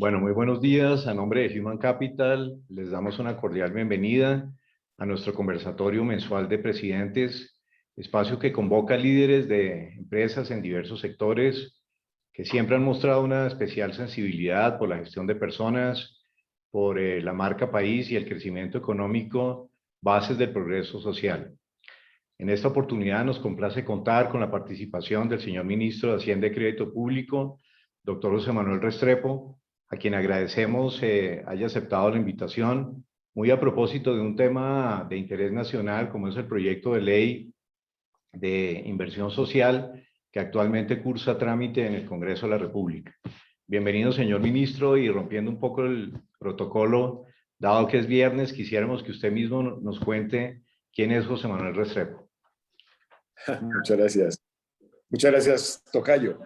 Bueno, muy buenos días. A nombre de Human Capital, les damos una cordial bienvenida a nuestro conversatorio mensual de presidentes, espacio que convoca líderes de empresas en diversos sectores que siempre han mostrado una especial sensibilidad por la gestión de personas, por la marca país y el crecimiento económico, bases del progreso social. En esta oportunidad nos complace contar con la participación del señor Ministro de Hacienda y Crédito Público, doctor José Manuel Restrepo, a quien agradecemos haya aceptado la invitación, muy a propósito de un tema de interés nacional como es el proyecto de ley de inversión social que actualmente cursa trámite en el Congreso de la República. Bienvenido, señor ministro, y rompiendo un poco el protocolo, dado que es viernes, quisiéramos que usted mismo nos cuente quién es José Manuel Restrepo. Muchas gracias. Muchas gracias, tocayo.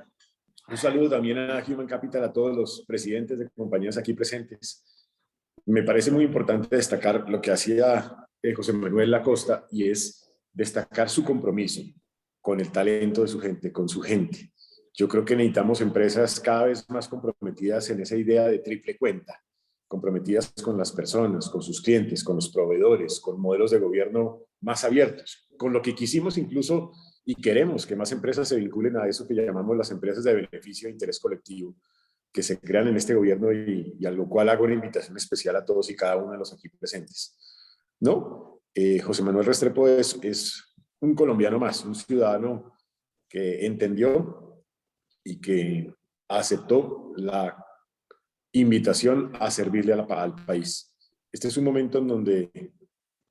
Un saludo también a Human Capital, a todos los presidentes de compañías aquí presentes. Me parece muy importante destacar lo que hacía José Manuel Lacosta, y es destacar su compromiso con el talento de su gente, con su gente. Yo creo que necesitamos empresas cada vez más comprometidas en esa idea de triple cuenta, comprometidas con las personas, con sus clientes, con los proveedores, con modelos de gobierno más abiertos, con lo que quisimos incluso y queremos que más empresas se vinculen a eso que llamamos las empresas de beneficio e interés colectivo, que se crean en este gobierno y a lo cual hago una invitación especial a todos y cada uno de los aquí presentes. ¿No? José Manuel Restrepo es un colombiano más, un ciudadano que entendió y que aceptó la invitación a servirle al país. Este es un momento en donde,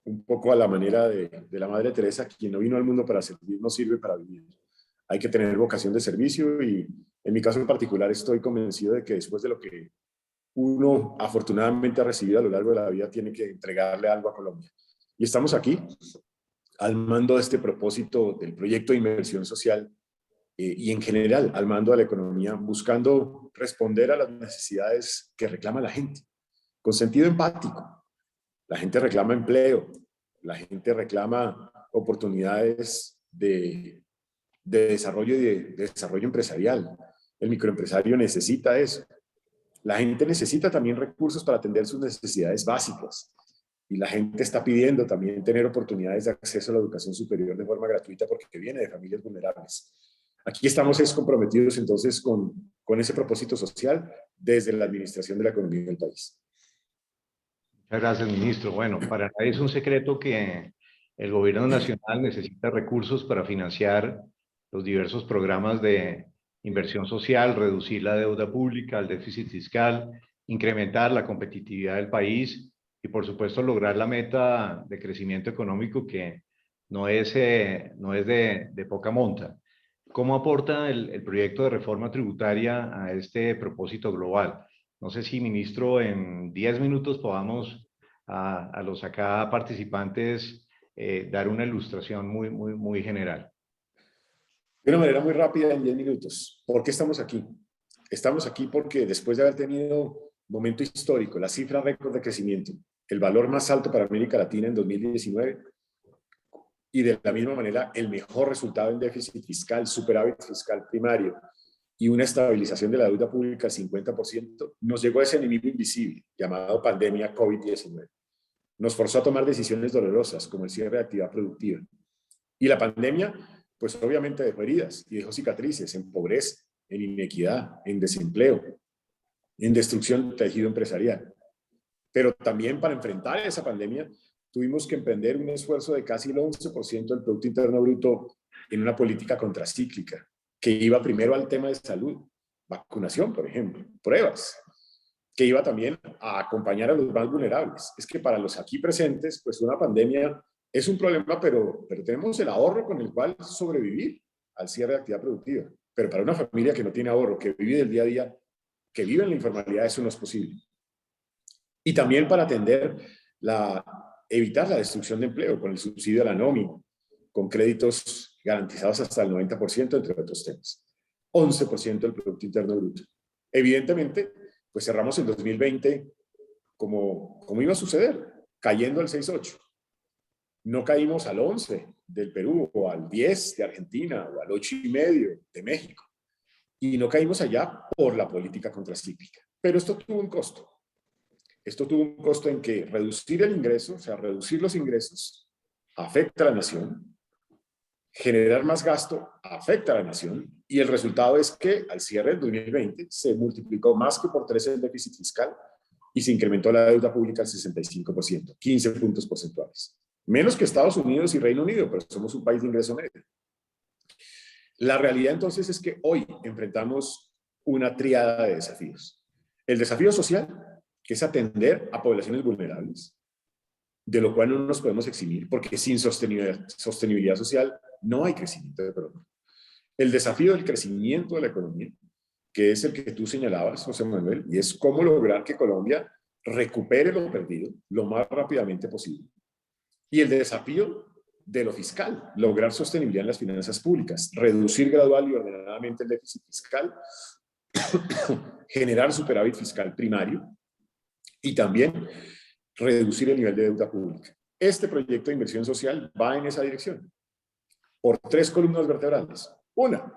un poco a la manera de la Madre Teresa, quien no vino al mundo para servir, no sirve para vivir. Hay que tener vocación de servicio y en mi caso en particular estoy convencido de que después de lo que uno afortunadamente ha recibido a lo largo de la vida, tiene que entregarle algo a Colombia. Y estamos aquí al mando de este propósito del proyecto de inversión social y en general al mando de la economía, buscando responder a las necesidades que reclama la gente, con sentido empático. La gente reclama empleo, la gente reclama oportunidades de desarrollo y de desarrollo empresarial. El microempresario necesita eso. La gente necesita también recursos para atender sus necesidades básicas. Y la gente está pidiendo también tener oportunidades de acceso a la educación superior de forma gratuita porque viene de familias vulnerables. Aquí estamos comprometidos entonces con ese propósito social desde la administración de la economía del país. Muchas gracias, ministro. Bueno, para nadie es un secreto que el gobierno nacional necesita recursos para financiar los diversos programas de inversión social, reducir la deuda pública, el déficit fiscal, incrementar la competitividad del país y, por supuesto, lograr la meta de crecimiento económico que no es de poca monta. ¿Cómo aporta el proyecto de reforma tributaria a este propósito global? No sé si, ministro, en 10 minutos podamos a los acá participantes dar una ilustración muy general. De una manera muy rápida, en 10 minutos. ¿Por qué estamos aquí? Estamos aquí porque después de haber tenido momento histórico, la cifra récord de crecimiento, el valor más alto para América Latina en 2019, y de la misma manera el mejor resultado en déficit fiscal, superávit fiscal primario y una estabilización de la deuda pública al 50%, nos llegó a ese enemigo invisible llamado pandemia COVID-19. Nos forzó a tomar decisiones dolorosas como el cierre de actividad productiva. Y la pandemia, pues obviamente dejó heridas y dejó cicatrices en pobreza, en inequidad, en desempleo, en destrucción del tejido empresarial. Pero también para enfrentar esa pandemia tuvimos que emprender un esfuerzo de casi el 11% del Producto Interno Bruto en una política contracíclica, que iba primero al tema de salud, vacunación, por ejemplo, pruebas, que iba también a acompañar a los más vulnerables. Es que para los aquí presentes, pues una pandemia es un problema, pero tenemos el ahorro con el cual sobrevivir al cierre de actividad productiva. Pero para una familia que no tiene ahorro, que vive del día a día, que vive en la informalidad, eso no es posible. Y también para evitar la destrucción de empleo con el subsidio a la nómina, con créditos garantizados hasta el 90%, entre otros temas. 11% del Producto Interno Bruto. Evidentemente, pues cerramos el 2020 como iba a suceder, cayendo al 6,8. No caímos al 11 del Perú, o al 10 de Argentina, o al 8,5 de México. Y no caímos allá por la política contracíclica. Pero esto tuvo un costo. Esto tuvo un costo en que reducir el ingreso, o sea, reducir los ingresos, afecta a la nación, generar más gasto afecta a la nación, y el resultado es que al cierre del 2020 se multiplicó más que por 3 el déficit fiscal y se incrementó la deuda pública al 65%, 15 puntos porcentuales. Menos que Estados Unidos y Reino Unido, pero somos un país de ingreso medio. La realidad entonces es que hoy enfrentamos una tríada de desafíos. El desafío social, que es atender a poblaciones vulnerables, de lo cual no nos podemos eximir, porque sin sostenibilidad social no hay crecimiento económico. El desafío del crecimiento de la economía, que es el que tú señalabas, José Manuel, y es cómo lograr que Colombia recupere lo perdido lo más rápidamente posible. Y el desafío de lo fiscal, lograr sostenibilidad en las finanzas públicas, reducir gradual y ordenadamente el déficit fiscal, generar superávit fiscal primario y también reducir el nivel de deuda pública. Este proyecto de inversión social va en esa dirección, por 3 columnas vertebrales. Una,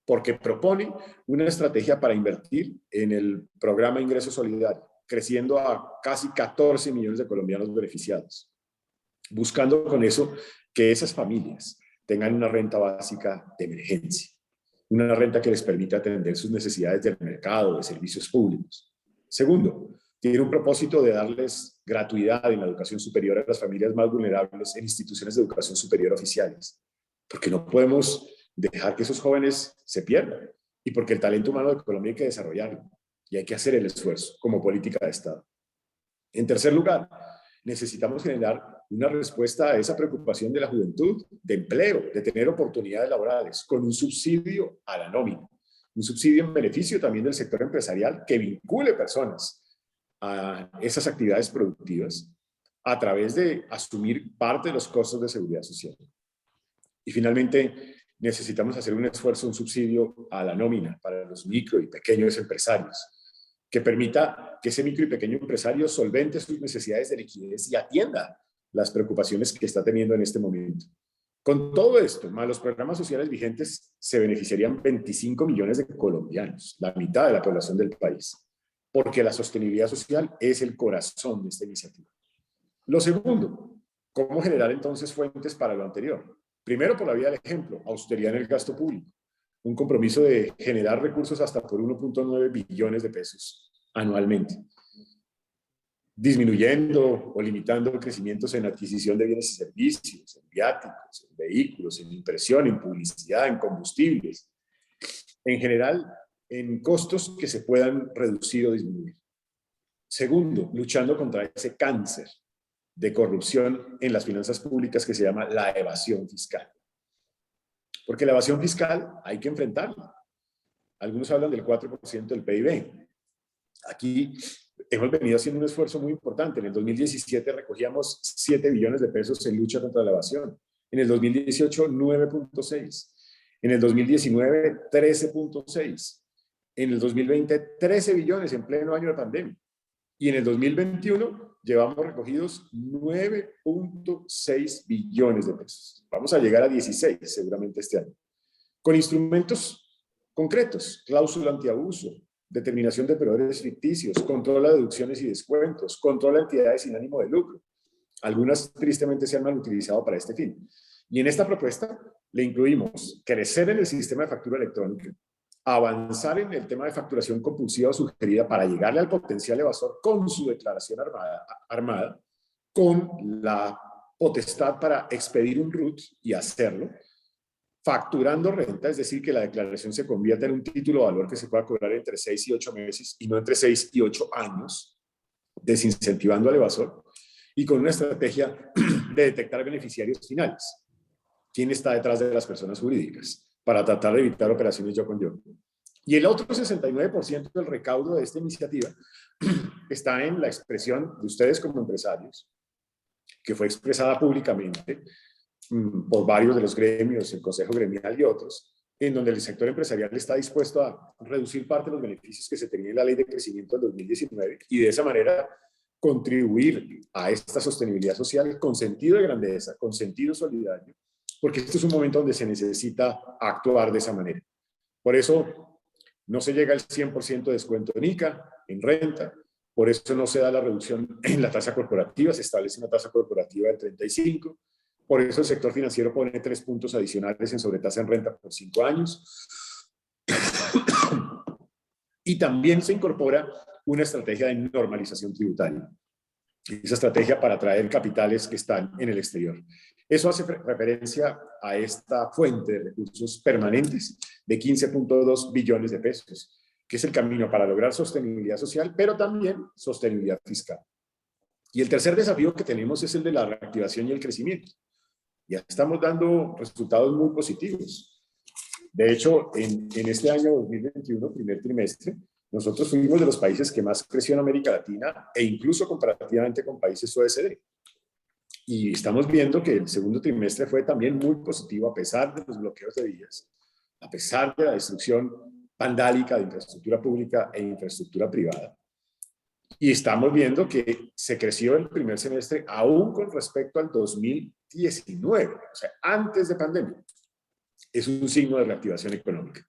porque propone una estrategia para invertir en el programa Ingreso Solidario, creciendo a casi 14 millones de colombianos beneficiados, buscando con eso que esas familias tengan una renta básica de emergencia, una renta que les permita atender sus necesidades del mercado, de servicios públicos. Segundo, tiene un propósito de darles gratuidad en la educación superior a las familias más vulnerables en instituciones de educación superior oficiales, porque no podemos dejar que esos jóvenes se pierdan y porque el talento humano de Colombia hay que desarrollarlo y hay que hacer el esfuerzo como política de Estado. En tercer lugar, necesitamos generar una respuesta a esa preocupación de la juventud, de empleo, de tener oportunidades laborales, con un subsidio a la nómina, un subsidio en beneficio también del sector empresarial que vincule personas a esas actividades productivas a través de asumir parte de los costos de seguridad social. Y finalmente, necesitamos hacer un esfuerzo, un subsidio a la nómina para los micro y pequeños empresarios, que permita que ese micro y pequeño empresario solvente sus necesidades de liquidez y atienda las preocupaciones que está teniendo en este momento. Con todo esto, más los programas sociales vigentes, se beneficiarían 25 millones de colombianos, la mitad de la población del país, porque la sostenibilidad social es el corazón de esta iniciativa. Lo segundo, ¿cómo generar entonces fuentes para lo anterior? Primero, por la vía del ejemplo, austeridad en el gasto público, un compromiso de generar recursos hasta por 1.9 billones de pesos anualmente, disminuyendo o limitando crecimientos en adquisición de bienes y servicios, en viáticos, en vehículos, en impresión, en publicidad, en combustibles, en general, en costos que se puedan reducir o disminuir. Segundo, luchando contra ese cáncer de corrupción en las finanzas públicas que se llama la evasión fiscal. Porque la evasión fiscal hay que enfrentarla. Algunos hablan del 4% del PIB. Aquí hemos venido haciendo un esfuerzo muy importante. En el 2017 recogíamos 7 billones de pesos en lucha contra la evasión. En el 2018, 9.6. En el 2019, 13.6. En el 2020, 13 billones en pleno año de pandemia. Y en el 2021 llevamos recogidos 9.6 billones de pesos. Vamos a llegar a 16 seguramente este año. Con instrumentos concretos, cláusula antiabuso, determinación de proveedores ficticios, control de deducciones y descuentos, control de entidades sin ánimo de lucro. Algunas tristemente se han mal utilizado para este fin. Y en esta propuesta le incluimos crecer en el sistema de factura electrónica, avanzar en el tema de facturación compulsiva o sugerida para llegarle al potencial evasor con su declaración armada, con la potestad para expedir un RUT y hacerlo, facturando renta, es decir, que la declaración se convierta en un título de valor que se pueda cobrar entre 6 y 8 meses y no entre 6 y 8 años, desincentivando al evasor, y con una estrategia de detectar beneficiarios finales. ¿Quién está detrás de las personas jurídicas? Para tratar de evitar operaciones yo con yo. Y el otro 69% del recaudo de esta iniciativa está en la expresión de ustedes como empresarios, que fue expresada públicamente por varios de los gremios, el Consejo Gremial y otros, en donde el sector empresarial está dispuesto a reducir parte de los beneficios que se tenían en la Ley de Crecimiento del 2019 y de esa manera contribuir a esta sostenibilidad social con sentido de grandeza, con sentido solidario, porque este es un momento donde se necesita actuar de esa manera. Por eso, No se llega al 100% de descuento en ICA, en renta, por eso no se da la reducción en la tasa corporativa, se establece una tasa corporativa de 35%, por eso el sector financiero pone 3 puntos adicionales en sobretasa en renta por 5 años. Y también se incorpora una estrategia de normalización tributaria. Esa estrategia para atraer capitales que están en el exterior. Eso hace referencia a esta fuente de recursos permanentes de 15.2 billones de pesos, que es el camino para lograr sostenibilidad social, pero también sostenibilidad fiscal. Y el tercer desafío que tenemos es el de la reactivación y el crecimiento. Ya estamos dando resultados muy positivos. De hecho, en este año 2021, primer trimestre, nosotros fuimos de los países que más creció en América Latina e incluso comparativamente con países OECD. Y estamos viendo que el segundo trimestre fue también muy positivo a pesar de los bloqueos de vías, a pesar de la destrucción vandálica de infraestructura pública e infraestructura privada. Y estamos viendo que se creció el primer semestre aún con respecto al 2019, o sea, antes de pandemia. Es un signo de reactivación económica.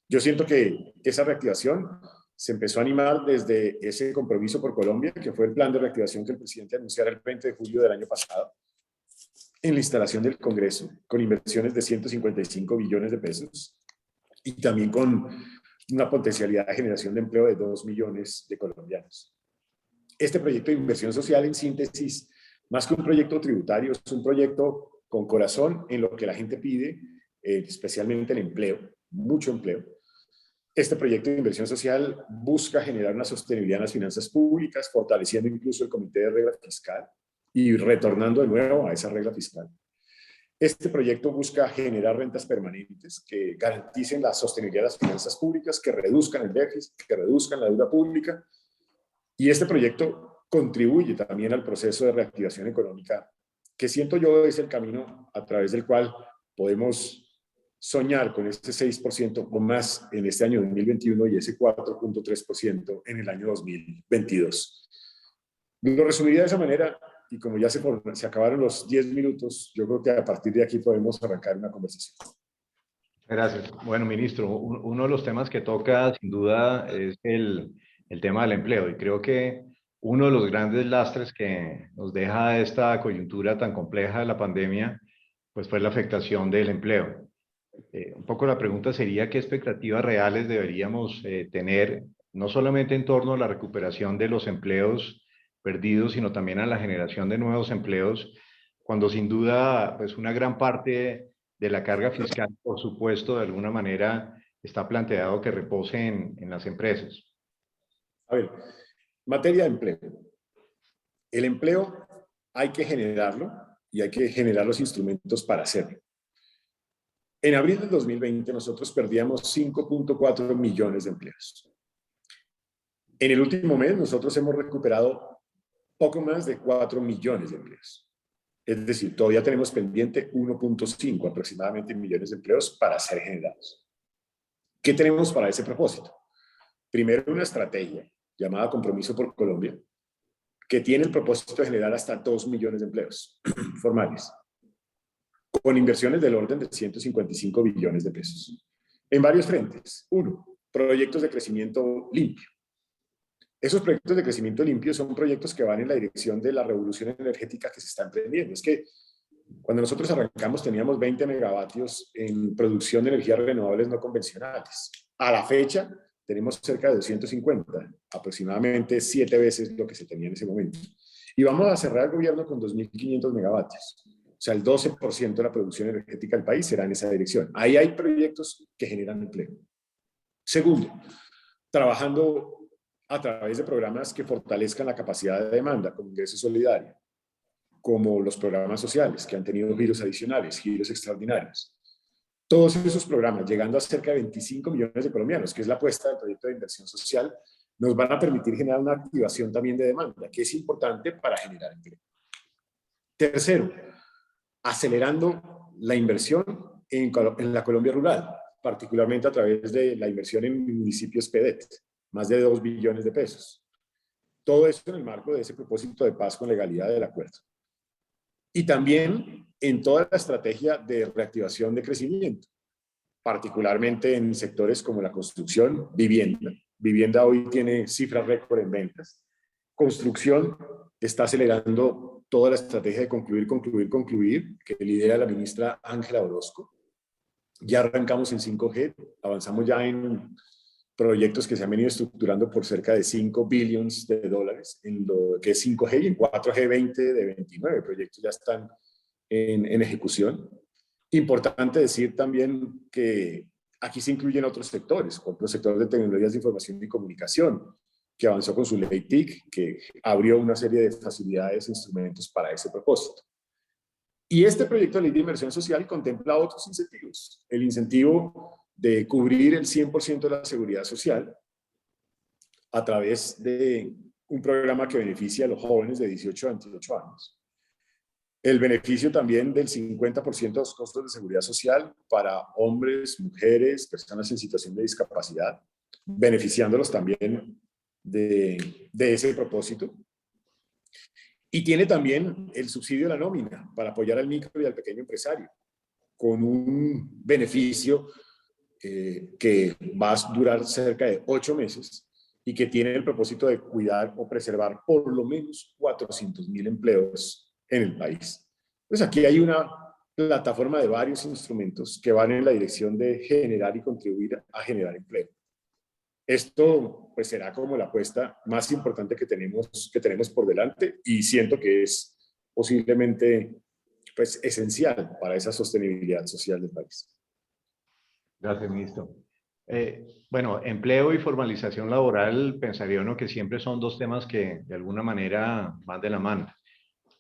Yo siento que esa reactivación se empezó a animar desde ese compromiso por Colombia, que fue el plan de reactivación que el presidente anunciara el 20 de julio del año pasado, en la instalación del Congreso, con inversiones de 155 billones de pesos y también con una potencialidad de generación de empleo de 2 millones de colombianos. Este proyecto de inversión social, en síntesis, más que un proyecto tributario, es un proyecto con corazón en lo que la gente pide, especialmente el empleo, mucho empleo. Este proyecto de inversión social busca generar una sostenibilidad en las finanzas públicas, fortaleciendo incluso el Comité de Regla Fiscal y retornando de nuevo a esa regla fiscal. Este proyecto busca generar rentas permanentes que garanticen la sostenibilidad de las finanzas públicas, que reduzcan el déficit, que reduzcan la deuda pública. Y este proyecto contribuye también al proceso de reactivación económica, que siento yo es el camino a través del cual podemos soñar con este 6% o más en este año 2021 y ese 4.3% en el año 2022. Lo resumiría de esa manera y como ya se acabaron los 10 minutos, yo creo que a partir de aquí podemos arrancar una conversación. Gracias. Bueno, ministro, uno de los temas que toca sin duda es el tema del empleo y creo que uno de los grandes lastres que nos deja esta coyuntura tan compleja de la pandemia pues fue la afectación del empleo. Un poco la pregunta sería qué expectativas reales deberíamos tener, no solamente en torno a la recuperación de los empleos perdidos, sino también a la generación de nuevos empleos, cuando sin duda pues una gran parte de la carga fiscal, por supuesto, de alguna manera está planteado que repose en las empresas. A ver, materia de empleo. El empleo hay que generarlo y hay que generar los instrumentos para hacerlo. En abril del 2020 nosotros perdíamos 5.4 millones de empleos. En el último mes nosotros hemos recuperado poco más de 4 millones de empleos. Es decir, todavía tenemos pendiente 1.5 aproximadamente millones de empleos para ser generados. ¿Qué tenemos para ese propósito? Primero, una estrategia llamada Compromiso por Colombia, que tiene el propósito de generar hasta 2 millones de empleos formales, con inversiones del orden de 155 billones de pesos, en varios frentes. Uno, proyectos de crecimiento limpio. Esos proyectos de crecimiento limpio son proyectos que van en la dirección de la revolución energética que se está emprendiendo. Es que cuando nosotros arrancamos teníamos 20 megavatios en producción de energías renovables no convencionales. A la fecha tenemos cerca de 250, aproximadamente 7 veces lo que se tenía en ese momento. Y vamos a cerrar el gobierno con 2.500 megavatios. O sea, el 12% de la producción energética del país será en esa dirección. Ahí hay proyectos que generan empleo. Segundo, trabajando a través de programas que fortalezcan la capacidad de demanda, como ingreso solidario, como los programas sociales, que han tenido giros adicionales, giros extraordinarios. Todos esos programas, llegando a cerca de 25 millones de colombianos, que es la apuesta del proyecto de inversión social, nos van a permitir generar una activación también de demanda, que es importante para generar empleo. Tercero, acelerando la inversión en la Colombia rural, particularmente a través de la inversión en municipios PEDET, más de 2 billones de pesos. Todo esto en el marco de ese propósito de paz con legalidad del acuerdo. Y también en toda la estrategia de reactivación de crecimiento. particularmente en sectores como la construcción, vivienda. Vivienda hoy tiene cifras récord en ventas. Construcción está acelerando toda la estrategia de concluir, que lidera la ministra Ángela Orozco. Ya arrancamos en 5G, avanzamos ya en proyectos que se han venido estructurando por cerca de 5 billones de dólares en lo que es 5G, y en 4G 20 de 29 proyectos ya están en ejecución. Importante decir también que aquí se incluyen otros sectores, como el sector de tecnologías de información y comunicación, que avanzó con su ley TIC, que abrió una serie de facilidades e instrumentos para ese propósito. Y este proyecto de ley de inversión social contempla otros incentivos. El incentivo de cubrir el 100% de la seguridad social a través de un programa que beneficia a los jóvenes de 18 a 28 años. El beneficio también del 50% de los costos de seguridad social para hombres, mujeres, personas en situación de discapacidad, beneficiándolos también de ese propósito. Y tiene también el subsidio de la nómina para apoyar al micro y al pequeño empresario, con un beneficio que va a durar cerca de 8 meses y que tiene el propósito de cuidar o preservar por lo menos 400.000 empleos en el país. Entonces aquí hay una plataforma de varios instrumentos que van en la dirección de generar y contribuir a generar empleo. Esto pues será como la apuesta más importante que tenemos por delante, y siento que es posiblemente pues esencial para esa sostenibilidad social del país. Gracias, ministro. Bueno, empleo y formalización laboral, pensaría uno que siempre son dos temas que de alguna manera van de la mano.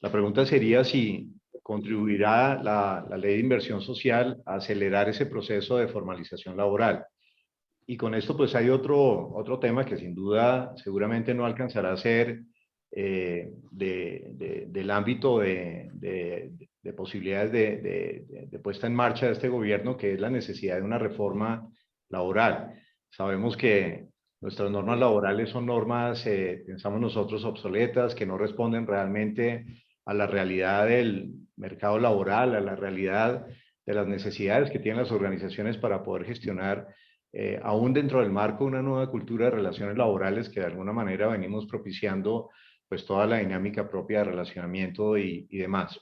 La pregunta sería si contribuirá la ley de inversión social a acelerar ese proceso de formalización laboral. Y con esto pues hay otro tema que sin duda seguramente no alcanzará a ser del ámbito de posibilidades de puesta en marcha de este gobierno, que es la necesidad de una reforma laboral. Sabemos que nuestras normas laborales son normas, pensamos nosotros, obsoletas, que no responden realmente a la realidad del mercado laboral, a la realidad de las necesidades que tienen las organizaciones para poder gestionar, aún dentro del marco de una nueva cultura de relaciones laborales que de alguna manera venimos propiciando pues toda la dinámica propia de relacionamiento y demás.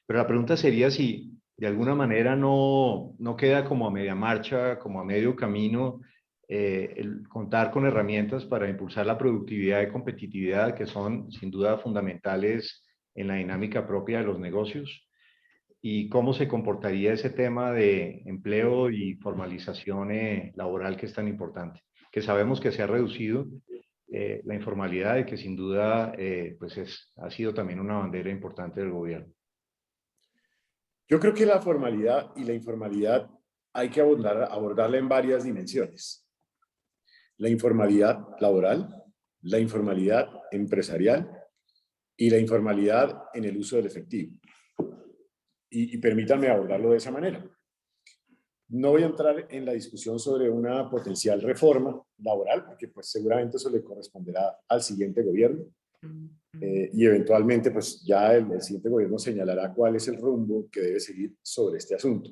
Pero la pregunta sería si de alguna manera no queda como a media marcha, como a medio camino, el contar con herramientas para impulsar la productividad y competitividad, que son sin duda fundamentales en la dinámica propia de los negocios, y cómo se comportaría ese tema de empleo y formalización laboral, que es tan importante, que sabemos que se ha reducido la informalidad y que sin duda pues ha sido también una bandera importante del gobierno. Yo creo que la formalidad y la informalidad hay que abordarla en varias dimensiones. La informalidad laboral, la informalidad empresarial y la informalidad en el uso del efectivo. Y permítanme abordarlo de esa manera. No voy a entrar en la discusión sobre una potencial reforma laboral, porque pues seguramente eso le corresponderá al siguiente gobierno. Y eventualmente pues ya el siguiente gobierno señalará cuál es el rumbo que debe seguir sobre este asunto.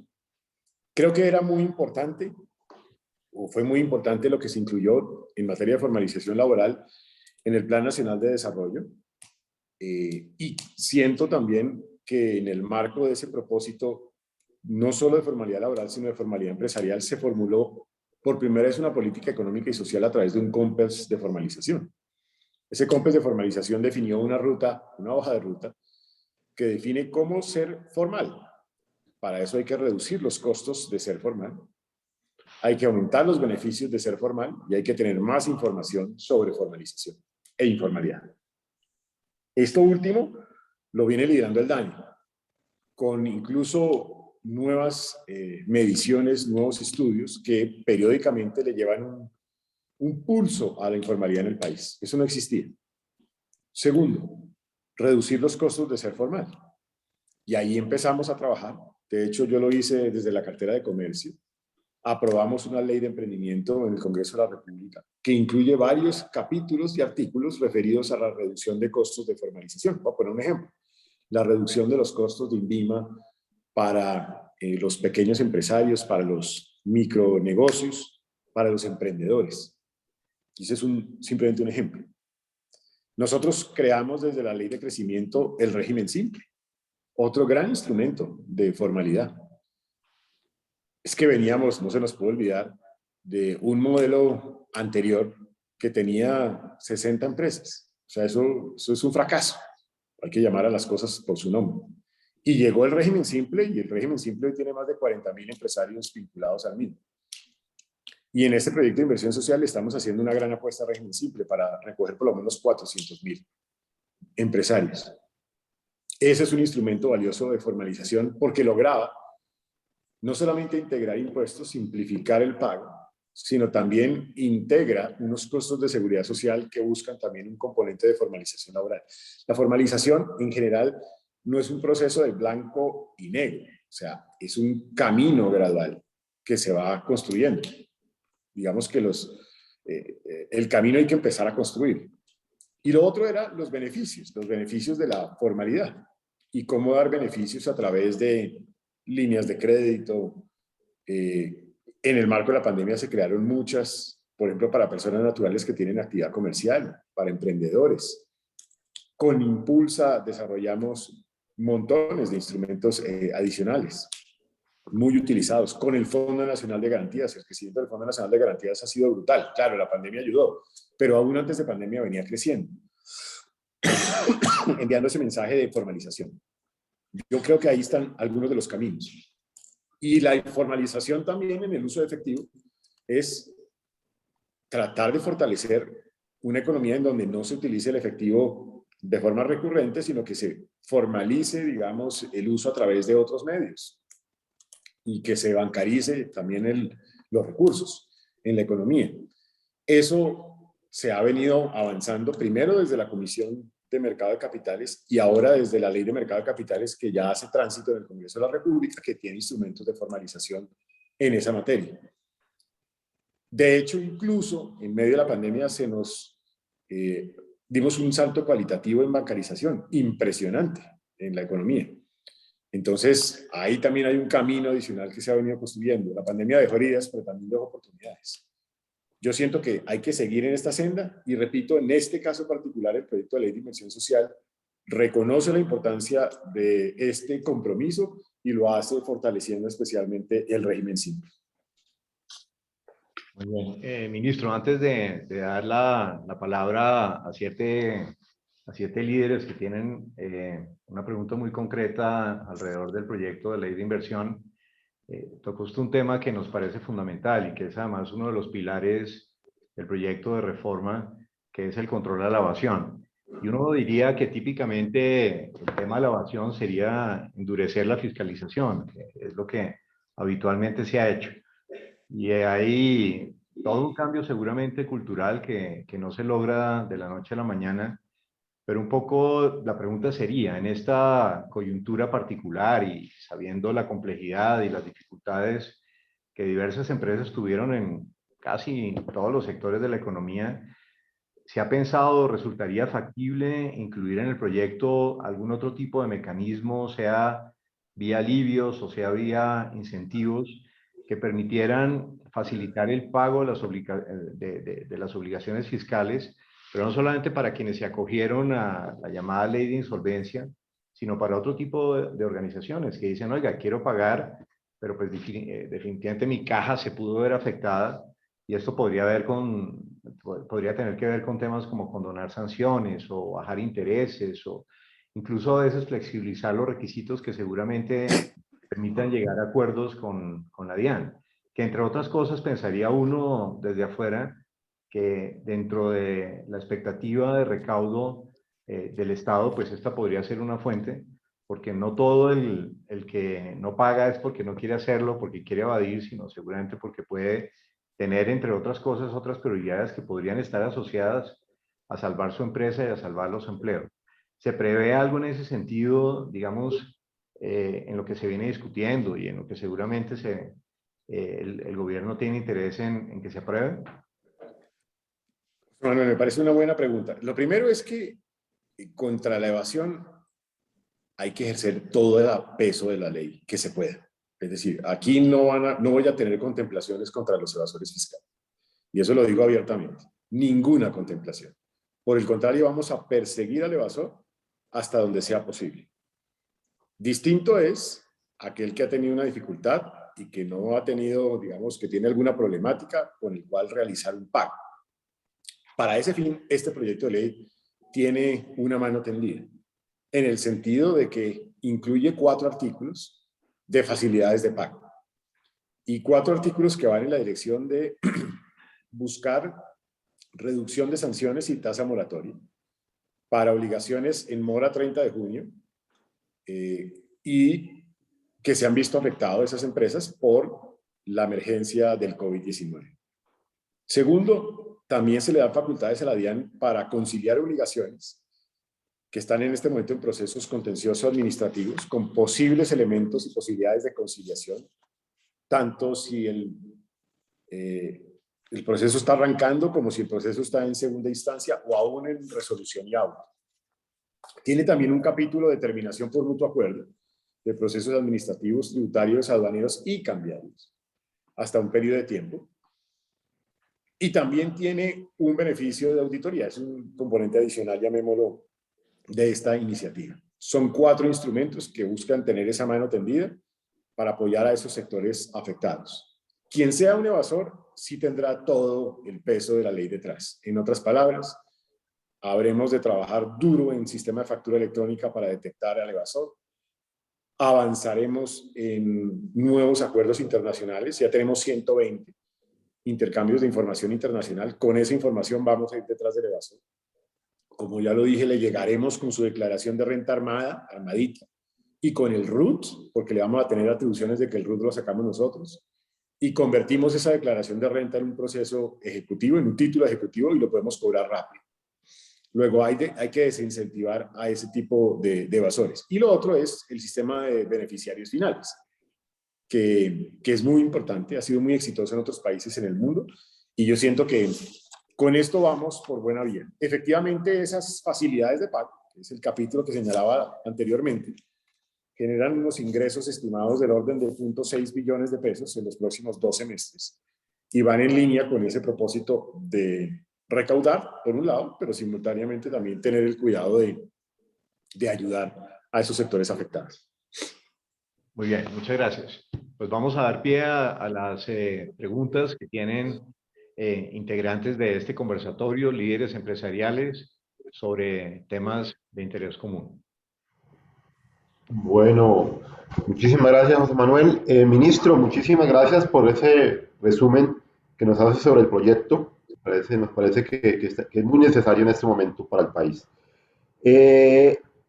Creo que era muy importante, o fue muy importante, lo que se incluyó en materia de formalización laboral en el Plan Nacional de Desarrollo, y siento también que en el marco de ese propósito, no solo de formalidad laboral, sino de formalidad empresarial, se formuló por primera vez una política económica y social a través de un COMPES de formalización. Ese COMPES de formalización definió una ruta, una hoja de ruta, que define cómo ser formal. Para eso hay que reducir los costos de ser formal, hay que aumentar los beneficios de ser formal y hay que tener más información sobre formalización e informalidad. Esto último lo viene liderando el DANE, con incluso nuevas mediciones, nuevos estudios que periódicamente le llevan un pulso a la informalidad en el país. Eso no existía. Segundo, reducir los costos de ser formal. Y ahí empezamos a trabajar. De hecho, yo lo hice desde la cartera de comercio. Aprobamos una ley de emprendimiento en el Congreso de la República que incluye varios capítulos y artículos referidos a la reducción de costos de formalización. Voy a poner un ejemplo. La reducción de los costos de INVIMA para los pequeños empresarios, para los micronegocios, para los emprendedores. Y ese es simplemente un ejemplo. Nosotros creamos desde la Ley de Crecimiento el régimen simple, otro gran instrumento de formalidad. Es que veníamos, no se nos puede olvidar, de un modelo anterior que tenía 60 empresas. O sea, eso es un fracaso. Hay que llamar a las cosas por su nombre. Y llegó el régimen simple, y el régimen simple hoy tiene más de 40.000 empresarios vinculados al mismo. Y en este proyecto de inversión social estamos haciendo una gran apuesta al régimen simple para recoger por lo menos 400.000 empresarios. Ese es un instrumento valioso de formalización porque lograba no solamente integrar impuestos, simplificar el pago, sino también integra unos costos de seguridad social que buscan también un componente de formalización laboral. La formalización, en general, no es un proceso de blanco y negro, o sea, es un camino gradual que se va construyendo. Digamos que el camino hay que empezar a construir. Y lo otro era los beneficios de la formalidad y cómo dar beneficios a través de líneas de crédito. En el marco de la pandemia se crearon muchas, por ejemplo, para personas naturales que tienen actividad comercial, para emprendedores. Con Impulsa desarrollamos montones de instrumentos adicionales, muy utilizados. Con el Fondo Nacional de Garantías, el crecimiento del Fondo Nacional de Garantías ha sido brutal. Claro, la pandemia ayudó, pero aún antes de pandemia venía creciendo, enviando ese mensaje de formalización. Yo creo que ahí están algunos de los caminos. Y la informalización también en el uso de efectivo es tratar de fortalecer una economía en donde no se utilice el efectivo de forma recurrente, sino que se formalice, digamos, el uso a través de otros medios y que se bancarice también los recursos en la economía. Eso se ha venido avanzando primero desde la Comisión de Mercado de Capitales y ahora desde la Ley de Mercado de Capitales, que ya hace tránsito en el Congreso de la República, que tiene instrumentos de formalización en esa materia. De hecho, incluso en medio de la pandemia dimos un salto cualitativo en bancarización impresionante en la economía. Entonces, ahí también hay un camino adicional que se ha venido construyendo. La pandemia dejó heridas, pero también dejó oportunidades. Yo siento que hay que seguir en esta senda y repito, en este caso particular, el proyecto de ley de inversión social reconoce la importancia de este compromiso y lo hace fortaleciendo especialmente el régimen simple. Muy bien. Ministro, antes de dar la palabra a siete líderes que tienen una pregunta muy concreta alrededor del proyecto de ley de inversión, tocó usted un tema que nos parece fundamental y que es además uno de los pilares del proyecto de reforma, que es el control a la evasión. Y uno diría que típicamente el tema de la evasión sería endurecer la fiscalización, que es lo que habitualmente se ha hecho. Y hay todo un cambio seguramente cultural que no se logra de la noche a la mañana, pero un poco la pregunta sería, en esta coyuntura particular y sabiendo la complejidad y las dificultades que diversas empresas tuvieron en casi todos los sectores de la economía, ¿se ha pensado, resultaría factible incluir en el proyecto algún otro tipo de mecanismo, sea vía alivios o sea vía incentivos, que permitieran facilitar el pago de las obligaciones fiscales, pero no solamente para quienes se acogieron a la llamada ley de insolvencia, sino para otro tipo de organizaciones que dicen, oiga, quiero pagar, pero pues definitivamente mi caja se pudo ver afectada y esto podría tener que ver con temas como condonar sanciones o bajar intereses o incluso a veces flexibilizar los requisitos que seguramente permitan llegar a acuerdos con la DIAN, que entre otras cosas pensaría uno desde afuera que dentro de la expectativa de recaudo del Estado, pues esta podría ser una fuente, porque no todo el que no paga es porque no quiere hacerlo, porque quiere evadir, sino seguramente porque puede tener, entre otras cosas, otras prioridades que podrían estar asociadas a salvar su empresa y a salvar los empleos. ¿Se prevé algo en ese sentido, digamos, en lo que se viene discutiendo y en lo que seguramente el gobierno tiene interés en que se apruebe? Bueno, me parece una buena pregunta. Lo primero es que contra la evasión hay que ejercer todo el peso de la ley que se pueda. Es decir, aquí no voy a tener contemplaciones contra los evasores fiscales. Y eso lo digo abiertamente. Ninguna contemplación. Por el contrario, vamos a perseguir al evasor hasta donde sea posible. Distinto es aquel que ha tenido una dificultad y que no ha tenido, digamos, que tiene alguna problemática con el cual realizar un pago. Para ese fin, este proyecto de ley tiene una mano tendida, en el sentido de que incluye 4 artículos de facilidades de pago y 4 artículos que van en la dirección de buscar reducción de sanciones y tasa moratoria para obligaciones en mora 30 de junio y que se han visto afectadas esas empresas por la emergencia del COVID-19. Segundo, también se le dan facultades a la DIAN para conciliar obligaciones que están en este momento en procesos contenciosos administrativos con posibles elementos y posibilidades de conciliación, tanto si el proceso está arrancando como si el proceso está en segunda instancia o aún en resolución y auto. Tiene también un capítulo de terminación por mutuo acuerdo de procesos administrativos, tributarios, aduaneros y cambiarios, hasta un periodo de tiempo. Y también tiene un beneficio de auditoría, es un componente adicional, llamémoslo, de esta iniciativa. Son 4 instrumentos que buscan tener esa mano tendida para apoyar a esos sectores afectados. Quien sea un evasor sí tendrá todo el peso de la ley detrás. En otras palabras, habremos de trabajar duro en sistema de factura electrónica para detectar al evasor. Avanzaremos en nuevos acuerdos internacionales. Ya tenemos 120 intercambios de información internacional. Con esa información vamos a ir detrás del evasor. Como ya lo dije, le llegaremos con su declaración de renta armada, armadita, y con el RUT, porque le vamos a tener atribuciones de que el RUT lo sacamos nosotros, y convertimos esa declaración de renta en un proceso ejecutivo, en un título ejecutivo, y lo podemos cobrar rápido. Luego hay que desincentivar a ese tipo de evasores. Y lo otro es el sistema de beneficiarios finales, que es muy importante, ha sido muy exitoso en otros países en el mundo, y yo siento que con esto vamos por buena vía. Efectivamente, esas facilidades de pago, que es el capítulo que señalaba anteriormente, generan unos ingresos estimados del orden de 0.6 billones de pesos en los próximos 12 meses y van en línea con ese propósito de recaudar, por un lado, pero simultáneamente también tener el cuidado de ayudar a esos sectores afectados. Muy bien, muchas gracias. Pues vamos a dar pie a las preguntas que tienen integrantes de este conversatorio, líderes empresariales, sobre temas de interés común. Bueno, muchísimas gracias, José Manuel. Ministro, muchísimas gracias por ese resumen que nos hace sobre el proyecto. Nos parece que es muy necesario en este momento para el país.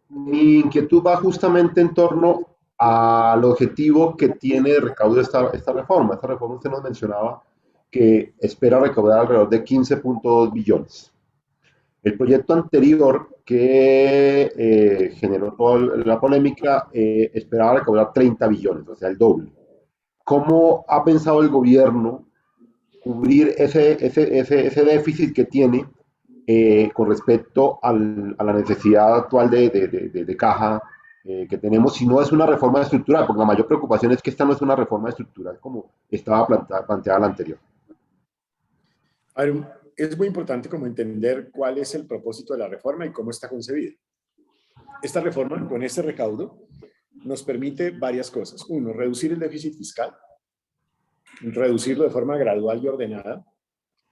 Mi inquietud va justamente en torno al objetivo que tiene de recaudo esta reforma. Esta reforma usted nos mencionaba que espera recaudar alrededor de 15.2 billones. El proyecto anterior que generó toda la polémica esperaba recaudar 30 billones, o sea, el doble. ¿Cómo ha pensado el gobierno cubrir ese déficit que tiene con respecto a la necesidad actual de caja que tenemos, si no es una reforma estructural? Porque la mayor preocupación es que esta no es una reforma estructural como estaba planteada la anterior. A ver, es muy importante como entender cuál es el propósito de la reforma y cómo está concebida. Esta reforma, con este recaudo, nos permite varias cosas. Uno, reducir el déficit fiscal, reducirlo de forma gradual y ordenada